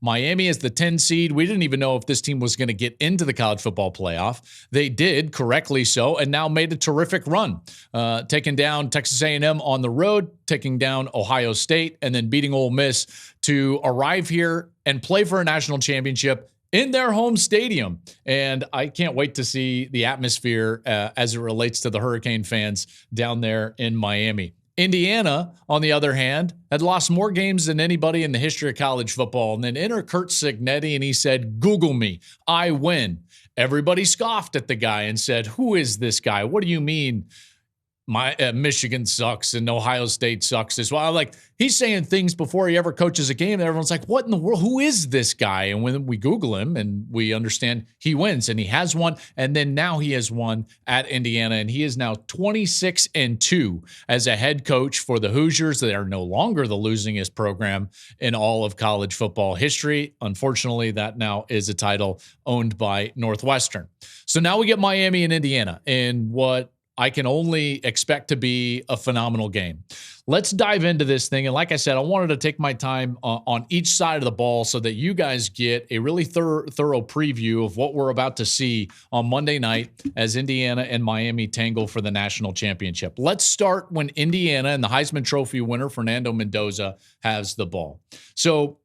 Miami is the 10 seed. We didn't even know if this team was going to get into the college football playoff. They did, correctly so, and now made a terrific run, taking down Texas A&M on the road, taking down Ohio State, and then beating Ole Miss to arrive here and play for a national championship in their home stadium. And I can't wait to see the atmosphere as it relates to the Hurricane fans down there in Miami. Indiana, on the other hand, had lost more games than anybody in the history of college football. And then enter Curt Cignetti, and he said, "Google me, I win." Everybody scoffed at the guy and said, "Who is this guy? What do you mean Michigan sucks and Ohio State sucks as well?" Like, he's saying things before he ever coaches a game, and everyone's like, what in the world? Who is this guy? And when we Google him and we understand he wins, and he has won, and then now he has won at Indiana, and he is now 26-2 as a head coach for the Hoosiers. They are no longer the losingest program in all of college football history. Unfortunately, that now is a title owned by Northwestern. So now we get Miami and Indiana in what I can only expect to be a phenomenal game. Let's dive into this thing. And like I said, I wanted to take my time on each side of the ball so that you guys get a really thorough preview of what we're about to see on Monday night as Indiana and Miami tangle for the national championship. Let's start when Indiana and the Heisman Trophy winner, Fernando Mendoza, has the ball. So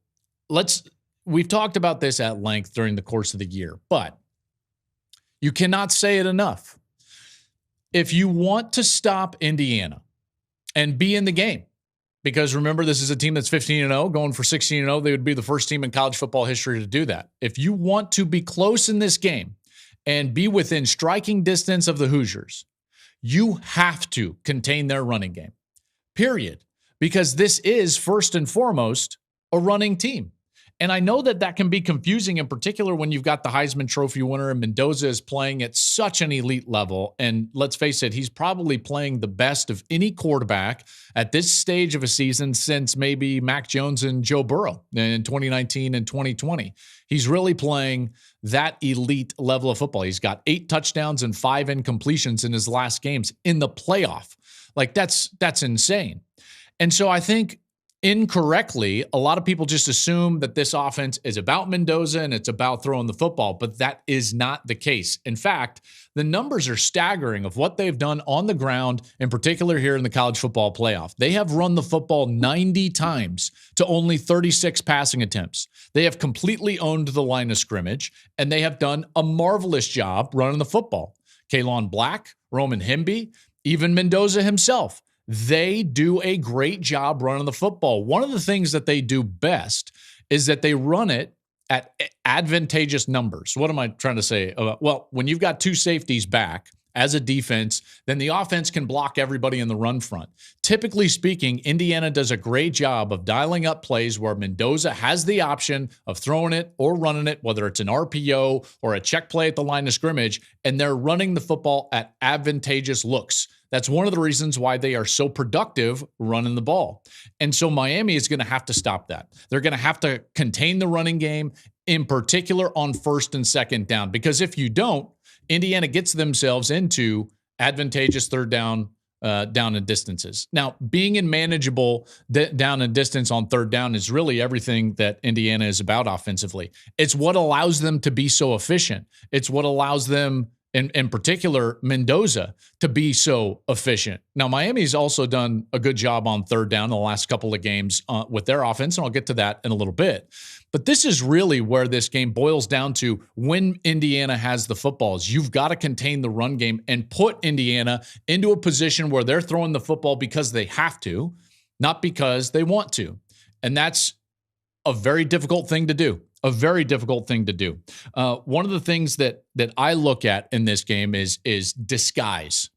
we've talked about this at length during the course of the year, but you cannot say it enough. If you want to stop Indiana and be in the game, because remember, this is a team that's 15-0, going for 16-0, they would be the first team in college football history to do that. If you want to be close in this game and be within striking distance of the Hoosiers, you have to contain their running game, period, because this is first and foremost a running team. And I know that can be confusing, in particular when you've got the Heisman Trophy winner and Mendoza is playing at such an elite level. And let's face it, he's probably playing the best of any quarterback at this stage of a season since maybe Mac Jones and Joe Burrow in 2019 and 2020. He's really playing that elite level of football. He's got 8 touchdowns and 5 incompletions in his last games in the playoff. Like, that's insane. And so I think incorrectly, a lot of people just assume that this offense is about Mendoza and it's about throwing the football, but that is not the case. In fact, the numbers are staggering of what they've done on the ground, in particular here in the college football playoff. They have run the football 90 times to only 36 passing attempts. They have completely owned the line of scrimmage, and they have done a marvelous job running the football. Kalon Black, Roman Hemby, even Mendoza himself. They do a great job running the football. One of the things that they do best is that they run it at advantageous numbers. What am I trying to say? Well, when you've got 2 safeties back as a defense, then the offense can block everybody in the run front. Typically speaking, Indiana does a great job of dialing up plays where Mendoza has the option of throwing it or running it, whether it's an RPO or a check play at the line of scrimmage, and they're running the football at advantageous looks. That's one of the reasons why they are so productive running the ball. And so Miami is going to have to stop that. They're going to have to contain the running game, in particular on first and second down, because if you don't, Indiana gets themselves into advantageous third down and distances. Now, being in manageable down and distance on third down is really everything that Indiana is about offensively. It's what allows them to be so efficient. It's what allows them, in particular, Mendoza, to be so efficient. Now, Miami's also done a good job on third down in the last couple of games with their offense, and I'll get to that in a little bit. But this is really where this game boils down to when Indiana has the footballs. You've got to contain the run game and put Indiana into a position where they're throwing the football because they have to, not because they want to. And that's a very difficult thing to do. A very difficult thing to do. One of the things that I look at in this game is disguise,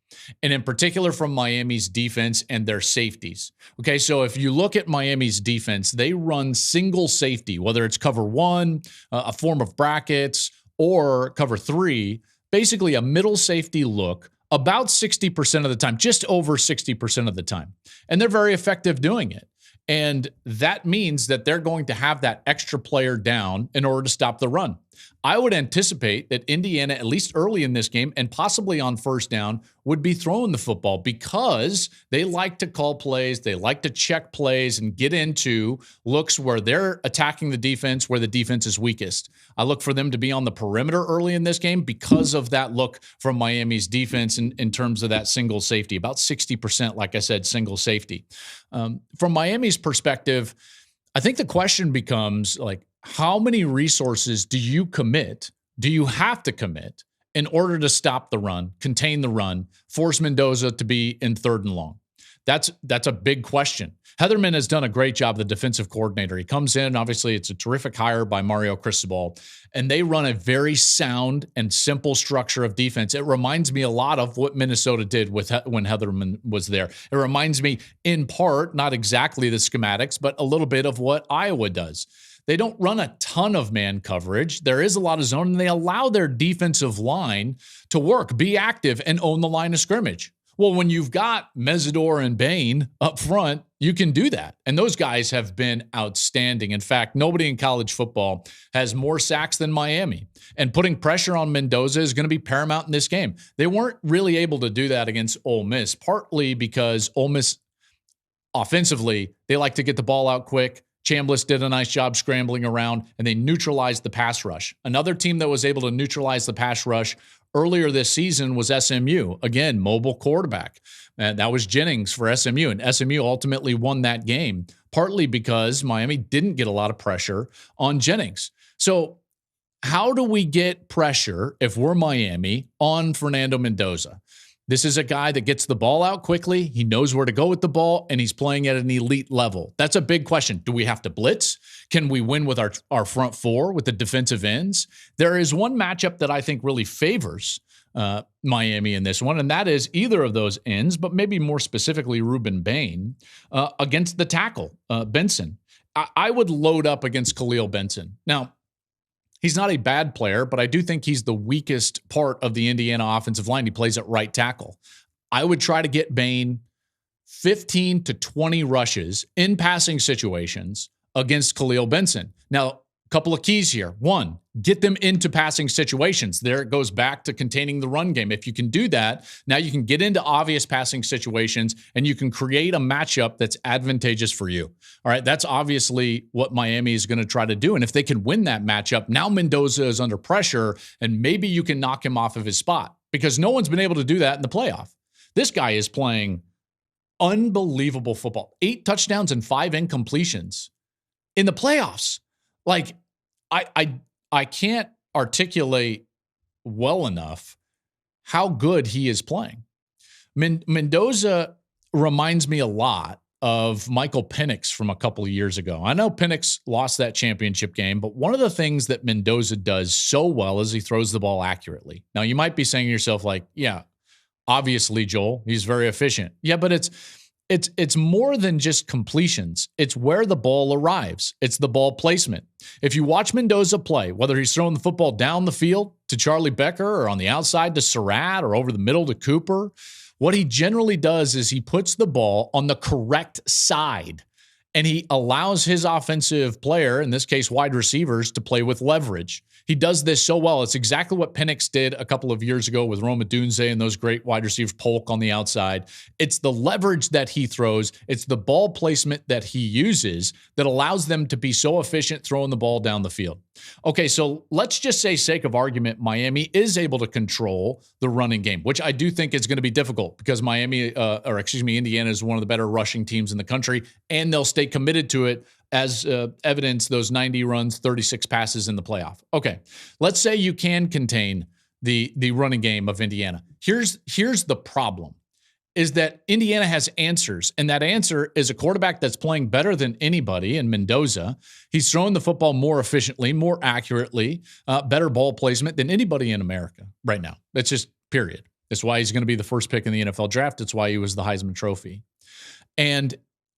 and in particular from Miami's defense and their safeties. Okay, so if you look at Miami's defense, they run single safety, whether it's cover 1, a form of brackets, or cover 3, basically a middle safety look about 60% of the time, just over 60% of the time. And they're very effective doing it. And that means that they're going to have that extra player down in order to stop the run. I would anticipate that Indiana, at least early in this game and possibly on first down, would be throwing the football because they like to call plays, they like to check plays and get into looks where they're attacking the defense, where the defense is weakest. I look for them to be on the perimeter early in this game because of that look from Miami's defense in terms of that single safety, about 60%, like I said, single safety. From Miami's perspective, I think the question becomes like, how many resources do you commit? Do you have to commit in order to stop the run, contain the run, force Mendoza to be in third and long? That's a big question. Heatherman has done a great job, the defensive coordinator. He comes in, obviously it's a terrific hire by Mario Cristobal, and they run a very sound and simple structure of defense. It reminds me a lot of what Minnesota did when Heatherman was there. It reminds me in part, not exactly the schematics, but a little bit of what Iowa does. They don't run a ton of man coverage. There is a lot of zone, and they allow their defensive line to work, be active, and own the line of scrimmage. Well, when you've got Mesidor and Bain up front, you can do that. And those guys have been outstanding. In fact, nobody in college football has more sacks than Miami. And putting pressure on Mendoza is going to be paramount in this game. They weren't really able to do that against Ole Miss, partly because Ole Miss offensively, they like to get the ball out quick. Chambliss did a nice job scrambling around, and they neutralized the pass rush. Another team that was able to neutralize the pass rush earlier this season was SMU. Again, mobile quarterback. And that was Jennings for SMU. And SMU ultimately won that game, partly because Miami didn't get a lot of pressure on Jennings. So how do we get pressure, if we're Miami, on Fernando Mendoza? This is a guy that gets the ball out quickly. He knows where to go with the ball, and he's playing at an elite level. That's a big question. Do we have to blitz? Can we win with our front four, with the defensive ends? There is one matchup that I think really favors Miami in this one, and that is either of those ends, but maybe more specifically Ruben Bain, against the tackle, Benson. I would load up against Khalil Benson. Now, he's not a bad player, but I do think he's the weakest part of the Indiana offensive line. He plays at right tackle. I would try to get Bain 15 to 20 rushes in passing situations against Khalil Benson. Now, a couple of keys here. One, get them into passing situations. There it goes back to containing the run game. If you can do that, now you can get into obvious passing situations and you can create a matchup that's advantageous for you. All right, that's obviously what Miami is going to try to do. And if they can win that matchup, now Mendoza is under pressure and maybe you can knock him off of his spot because no one's been able to do that in the playoff. This guy is playing unbelievable football. 8 touchdowns and 5 incompletions in the playoffs. Like, I can't articulate well enough how good he is playing. Mendoza reminds me a lot of Michael Penix from a couple of years ago. I know Penix lost that championship game, but one of the things that Mendoza does so well is he throws the ball accurately. Now, you might be saying to yourself, like, yeah, obviously, Joel, he's very efficient. Yeah, but it's more than just completions. It's where the ball arrives. It's the ball placement. If you watch Mendoza play, whether he's throwing the football down the field to Charlie Becker or on the outside to Surratt or over the middle to Cooper, what he generally does is he puts the ball on the correct side and he allows his offensive player, in this case wide receivers, to play with leverage. He does this so well. It's exactly what Penix did a couple of years ago with Rome Odunze and those great wide receivers, Polk on the outside. It's the leverage that he throws. It's the ball placement that he uses that allows them to be so efficient throwing the ball down the field. Okay, so let's just say, sake of argument, Miami is able to control the running game, which I do think is going to be difficult because Indiana is one of the better rushing teams in the country, and they'll stay committed to it as evidence those 90 runs, 36 passes in the playoff. Okay, let's say you can contain the running game of Indiana. Here's the problem, is that Indiana has answers, and that answer is a quarterback that's playing better than anybody in Mendoza. He's throwing the football more efficiently, more accurately, better ball placement than anybody in America right now. That's just period. That's why he's going to be the first pick in the NFL draft. That's why he was the Heisman Trophy. And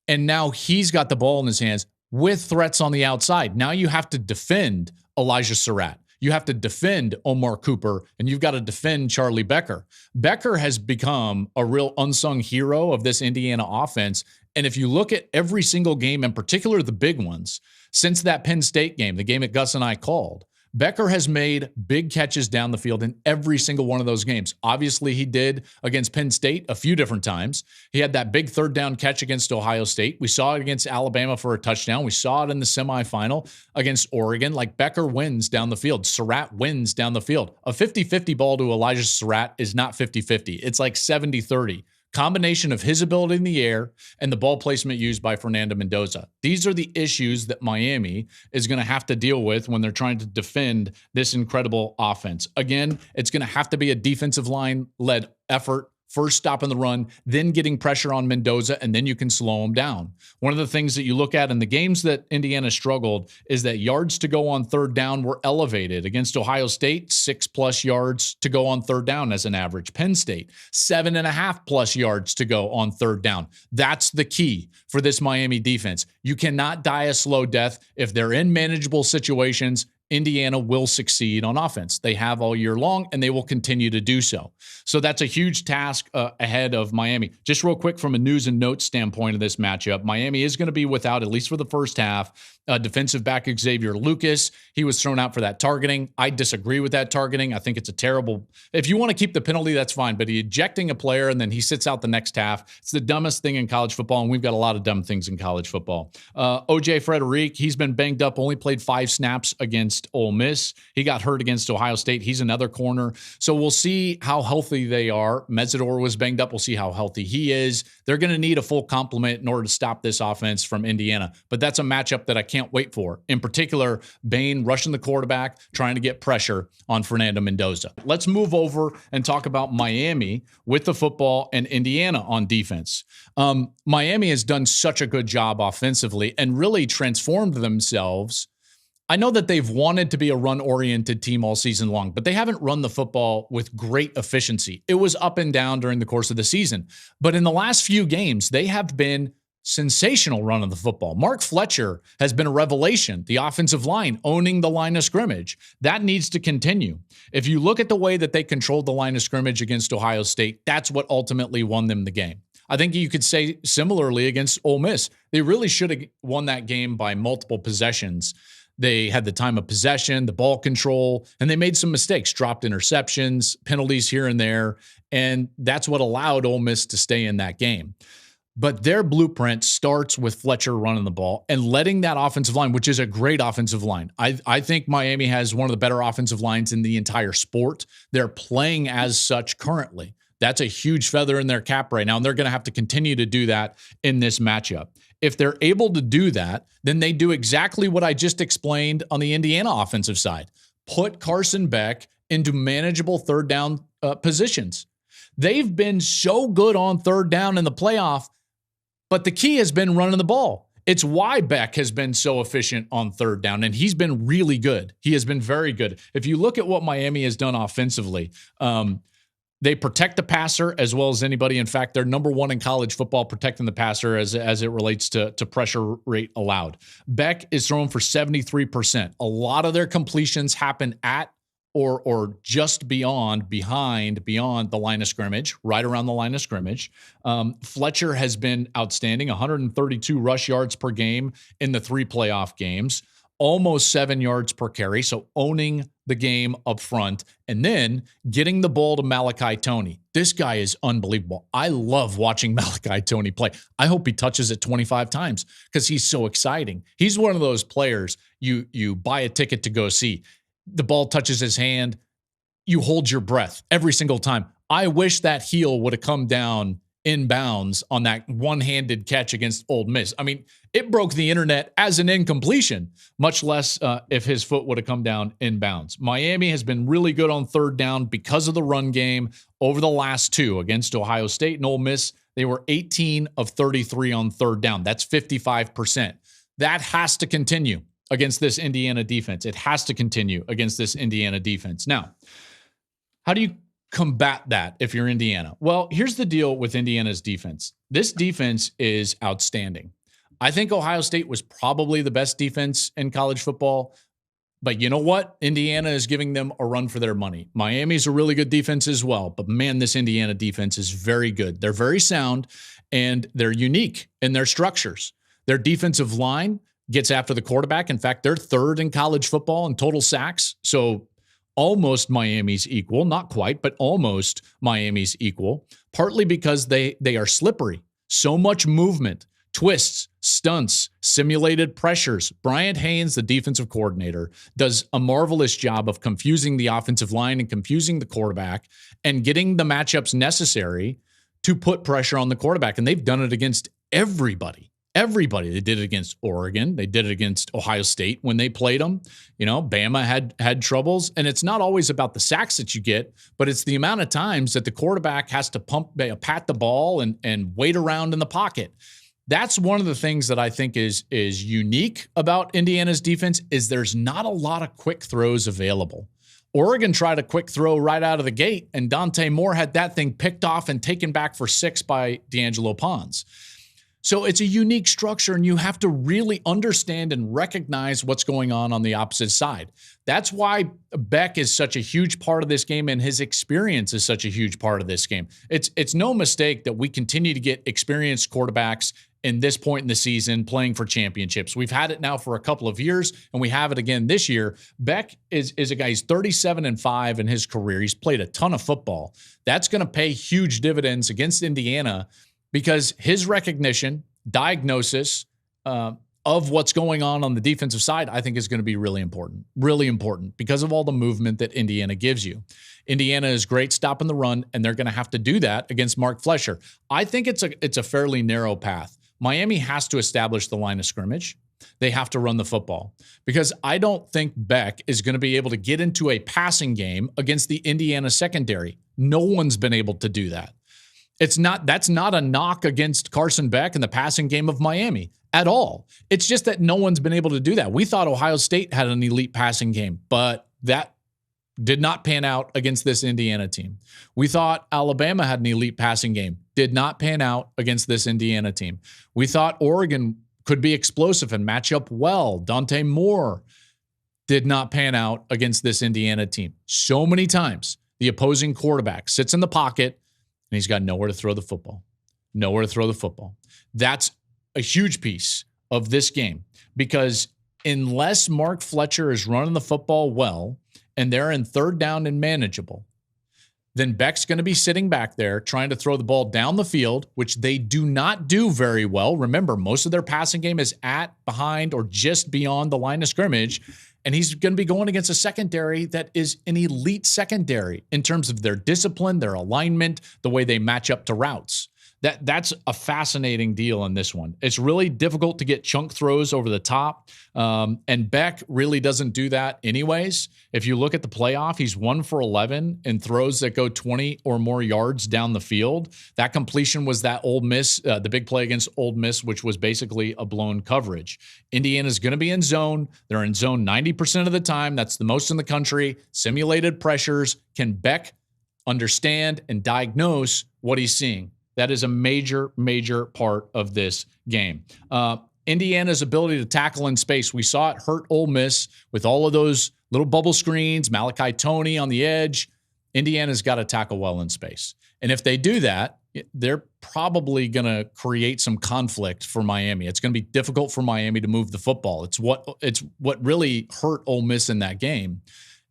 now he's got the ball in his hands with threats on the outside. Now you have to defend Elijah Surratt. You have to defend Omar Cooper, and you've got to defend Charlie Becker. Becker has become a real unsung hero of this Indiana offense. And if you look at every single game, in particular the big ones, since that Penn State game, the game that Gus and I called, Becker has made big catches down the field in every single one of those games. Obviously, he did against Penn State a few different times. He had that big third down catch against Ohio State. We saw it against Alabama for a touchdown. We saw it in the semifinal against Oregon. Like, Becker wins down the field. Surratt wins down the field. A 50-50 ball to Elijah Surratt is not 50-50. It's like 70-30. Combination of his ability in the air and the ball placement used by Fernando Mendoza. These are the issues that Miami is going to have to deal with when they're trying to defend this incredible offense. Again, it's going to have to be a defensive line-led effort. First stopping the run, then getting pressure on Mendoza, and then you can slow him down. One of the things that you look at in the games that Indiana struggled is that yards to go on third down were elevated. Against Ohio State, 6+ yards to go on third down as an average. Penn State, 7.5+ yards to go on third down. That's the key for this Miami defense. You cannot die a slow death. If they're in manageable situations, Indiana will succeed on offense. They have all year long, and they will continue to do so. So that's a huge task ahead of Miami. Just real quick, from a news and notes standpoint of this matchup, Miami is going to be without, at least for the first half, defensive back Xavier Lucas. He was thrown out for that targeting. I disagree with that targeting. I think it's a terrible. If you want to keep the penalty, that's fine. But ejecting a player and then he sits out the next half, it's the dumbest thing in college football, and we've got a lot of dumb things in college football. O.J. Frederick, he's been banged up, only played 5 snaps against Ole Miss. He got hurt against Ohio State. He's another corner. So we'll see how healthy they are. Mesidor was banged up. We'll see how healthy he is. They're going to need a full complement in order to stop this offense from Indiana. But that's a matchup that I can't wait for. In particular, Bain rushing the quarterback, trying to get pressure on Fernando Mendoza. Let's move over and talk about Miami with the football and Indiana on defense. Miami has done such a good job offensively and really transformed themselves. I know that they've wanted to be a run-oriented team all season long, but they haven't run the football with great efficiency. It was up and down during the course of the season. But in the last few games, they have been sensational run of the football. Mark Fletcher has been a revelation. The offensive line owning the line of scrimmage. That needs to continue. If you look at the way that they controlled the line of scrimmage against Ohio State, that's what ultimately won them the game. I think you could say similarly against Ole Miss. They really should have won that game by multiple possessions. They had the time of possession, the ball control, and they made some mistakes, dropped interceptions, penalties here and there, and that's what allowed Ole Miss to stay in that game. But their blueprint starts with Fletcher running the ball and letting that offensive line, which is a great offensive line. I think Miami has one of the better offensive lines in the entire sport. They're playing as such currently. That's a huge feather in their cap right now, and they're going to have to continue to do that in this matchup. If they're able to do that, then they do exactly what I just explained on the Indiana offensive side. Put Carson Beck into manageable third down positions. They've been so good on third down in the playoff, but the key has been running the ball. It's why Beck has been so efficient on third down, and he's been really good. He has been very good. If you look at what Miami has done offensively, they protect the passer as well as anybody. In fact, they're number one in college football protecting the passer as it relates to pressure rate allowed. Beck is thrown for 73%. A lot of their completions happen at or just beyond the line of scrimmage, right around the line of scrimmage. Fletcher has been outstanding, 132 rush yards per game in the 3 playoff games. Almost 7 yards per carry, so owning the game up front, and then getting the ball to Malachi Toney. This guy is unbelievable. I love watching Malachi Toney play. I hope he touches it 25 times because he's so exciting. He's one of those players you buy a ticket to go see. The ball touches his hand, you hold your breath every single time. I wish that heel would have come down inbounds on that one-handed catch against Ole Miss. I mean, it broke the internet as an incompletion, much less if his foot would have come down inbounds. Miami has been really good on third down because of the run game over the last 2 against Ohio State and Ole Miss. They were 18 of 33 on third down. That's 55%. That has to continue against this Indiana defense. It has to continue against this Indiana defense. Now, how do you combat that if you're Indiana? Well, here's the deal with Indiana's defense. This defense is outstanding. I think Ohio State was probably the best defense in college football, but you know what? Indiana is giving them a run for their money. Miami's a really good defense as well, but man, this Indiana defense is very good. They're very sound, and they're unique in their structures. Their defensive line, gets after the quarterback. In fact, they're third in college football in total sacks. So almost Miami's equal, not quite, but almost Miami's equal, partly because they are slippery. So much movement, twists, stunts, simulated pressures. Bryant Haynes, the defensive coordinator, does a marvelous job of confusing the offensive line and confusing the quarterback and getting the matchups necessary to put pressure on the quarterback. And they've done it against everybody. Everybody. They did it against Oregon. They did it against Ohio State when they played them. Bama had troubles. And it's not always about the sacks that you get, but it's the amount of times that the quarterback has to pat the ball and wait around in the pocket. That's one of the things that I think is unique about Indiana's defense is there's not a lot of quick throws available. Oregon tried a quick throw right out of the gate, and Dante Moore had that thing picked off and taken back for 6 by D'Angelo Pons. So it's a unique structure, and you have to really understand and recognize what's going on the opposite side. That's why Beck is such a huge part of this game, and his experience is such a huge part of this game. It's no mistake that we continue to get experienced quarterbacks in this point in the season playing for championships. We've had it now for a couple of years, and we have it again this year. Beck is a guy, he's 37-5 in his career. He's played a ton of football. That's going to pay huge dividends against Indiana because his recognition, diagnosis of what's going on the defensive side, I think is going to be really important because of all the movement that Indiana gives you. Indiana is great stopping the run, and they're going to have to do that against Mark Fletcher. I think it's a fairly narrow path. Miami has to establish the line of scrimmage. They have to run the football because I don't think Beck is going to be able to get into a passing game against the Indiana secondary. No one's been able to do that. That's not a knock against Carson Beck and the passing game of Miami at all. It's just that no one's been able to do that. We thought Ohio State had an elite passing game, but that did not pan out against this Indiana team. We thought Alabama had an elite passing game, did not pan out against this Indiana team. We thought Oregon could be explosive and match up well. Dante Moore did not pan out against this Indiana team. So many times the opposing quarterback sits in the pocket and he's got nowhere to throw the football. Nowhere to throw the football. That's a huge piece of this game because unless Mark Fletcher is running the football well and they're in third down and manageable, then Beck's going to be sitting back there trying to throw the ball down the field, which they do not do very well. Remember, most of their passing game is at, behind, or just beyond the line of scrimmage. And he's going to be going against a secondary that is an elite secondary in terms of their discipline, their alignment, the way they match up to routes. That's a fascinating deal in this one. It's really difficult to get chunk throws over the top, and Beck really doesn't do that anyways. If you look at the playoff, he's 1 for 11 in throws that go 20 or more yards down the field. That completion was that Ole Miss, the big play against Ole Miss, which was basically a blown coverage. Indiana's going to be in zone. They're in zone 90% of the time. That's the most in the country. Simulated pressures. Can Beck understand and diagnose what he's seeing? That is a major, major part of this game. Indiana's ability to tackle in space. We saw it hurt Ole Miss with all of those little bubble screens, Malachi Toney on the edge. Indiana's got to tackle well in space. And if they do that, they're probably going to create some conflict for Miami. It's going to be difficult for Miami to move the football. It's what really hurt Ole Miss in that game.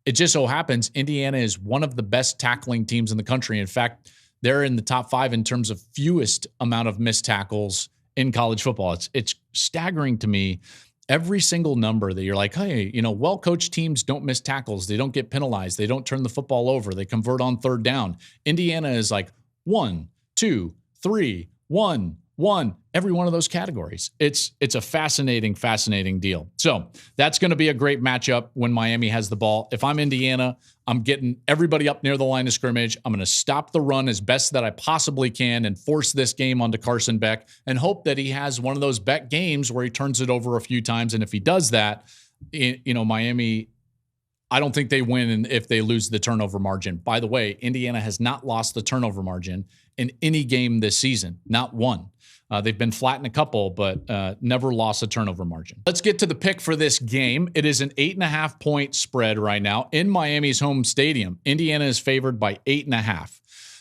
It just so happens Indiana is one of the best tackling teams in the country. In fact, they're in the top 5 in terms of fewest amount of missed tackles in college football. It's staggering to me. Every single number that you're like, hey, well-coached teams don't miss tackles. They don't get penalized. They don't turn the football over. They convert on third down. Indiana is like 1, 2, 3, 1, 1, every one of those categories. It's a fascinating, fascinating deal. So that's going to be a great matchup when Miami has the ball. If I'm Indiana, I'm getting everybody up near the line of scrimmage. I'm going to stop the run as best that I possibly can and force this game onto Carson Beck and hope that he has one of those Beck games where he turns it over a few times. And if he does that, Miami, I don't think they win if they lose the turnover margin. By the way, Indiana has not lost the turnover margin in any game this season, not one. They've been flat in a couple, but never lost a turnover margin. Let's get to the pick for this game. It is an 8.5-point spread right now in Miami's home stadium. Indiana is favored by 8.5.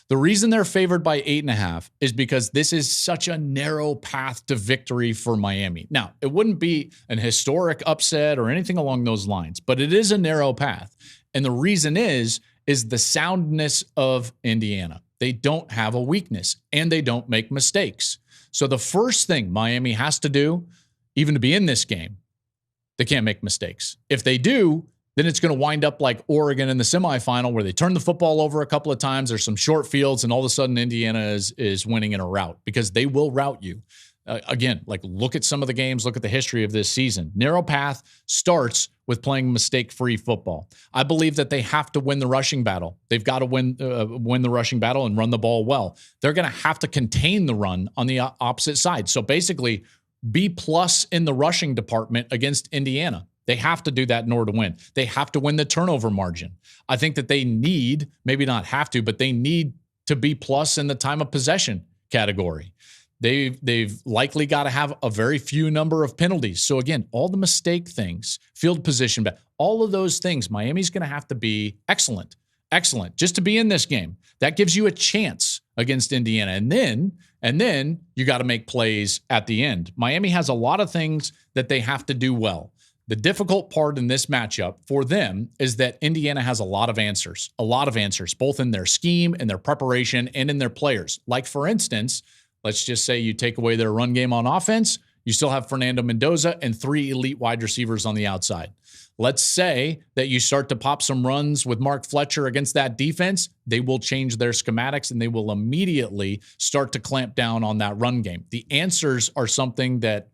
The reason they're favored by 8.5 is because this is such a narrow path to victory for Miami. Now, it wouldn't be an historic upset or anything along those lines, but it is a narrow path. And the reason is the soundness of Indiana. They don't have a weakness and they don't make mistakes. So the first thing Miami has to do, even to be in this game, they can't make mistakes. If they do, then it's going to wind up like Oregon in the semifinal where they turn the football over a couple of times. There's some short fields, and all of a sudden Indiana is winning in a rout because they will rout you. Again, like look at some of the games, look at the history of this season. Narrow path starts with playing mistake-free football. I believe that they have to win the rushing battle. They've got to win the rushing battle and run the ball well. They're going to have to contain the run on the opposite side. So basically, B+ in the rushing department against Indiana. They have to do that in order to win. They have to win the turnover margin. I think that they need, maybe not have to, but they need to be plus in the time of possession category. They've likely got to have a very few number of penalties. So again, all the mistake things, field position, all of those things, Miami's going to have to be excellent just to be in this game. That gives you a chance against Indiana. And then you got to make plays at the end. Miami has a lot of things that they have to do well. The difficult part in this matchup for them is that Indiana has a lot of answers, both in their scheme and their preparation and in their players. Like, for instance, let's just say you take away their run game on offense, you still have Fernando Mendoza and 3 elite wide receivers on the outside. Let's say that you start to pop some runs with Mark Fletcher against that defense, they will change their schematics and they will immediately start to clamp down on that run game. The answers are something that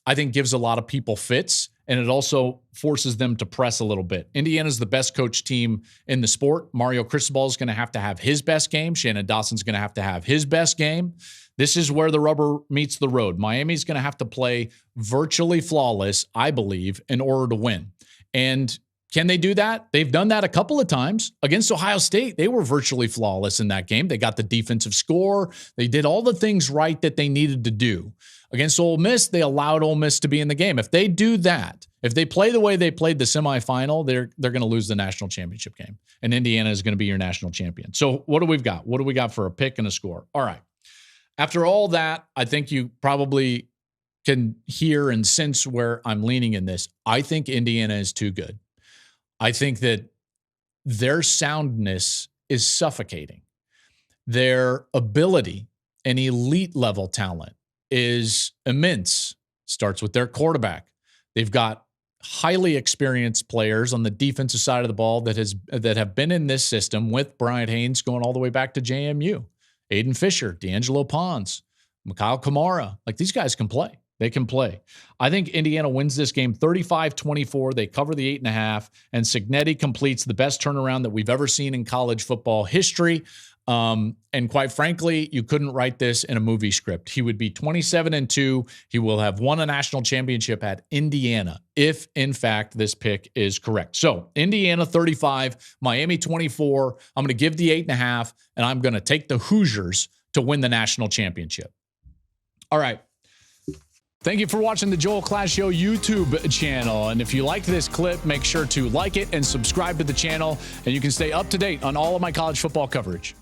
I think gives a lot of people fits, and it also forces them to press a little bit. Indiana's the best coached team in the sport. Mario Cristobal is going to have his best game. Shannon Dawson's going to have his best game. This is where the rubber meets the road. Miami's going to have to play virtually flawless, I believe, in order to win. And can they do that? They've done that a couple of times. Against Ohio State, they were virtually flawless in that game. They got the defensive score. They did all the things right that they needed to do. Against Ole Miss, they allowed Ole Miss to be in the game. If they do that, if they play the way they played the semifinal, they're going to lose the national championship game. And Indiana is going to be your national champion. So what do we got? What do we got for a pick and a score? All right. After all that, I think you probably can hear and sense where I'm leaning in this. I think Indiana is too good. I think that their soundness is suffocating. Their ability and elite level talent is immense. Starts with their quarterback. They've got highly experienced players on the defensive side of the ball that have been in this system with Bryant Haynes going all the way back to JMU. Aiden Fisher, D'Angelo Pons, Mikhail Kamara. Like, these guys can play. They can play. I think Indiana wins this game 35-24. They cover the 8.5, and Cignetti completes the best turnaround that we've ever seen in college football history. And quite frankly, you couldn't write this in a movie script. He would be 27-2. He will have won a national championship at Indiana if, in fact, this pick is correct. So Indiana 35, Miami 24. I'm going to give the 8.5, and I'm going to take the Hoosiers to win the national championship. All right. Thank you for watching the Joel Klatt Show YouTube channel. And if you liked this clip, make sure to like it and subscribe to the channel, and you can stay up to date on all of my college football coverage.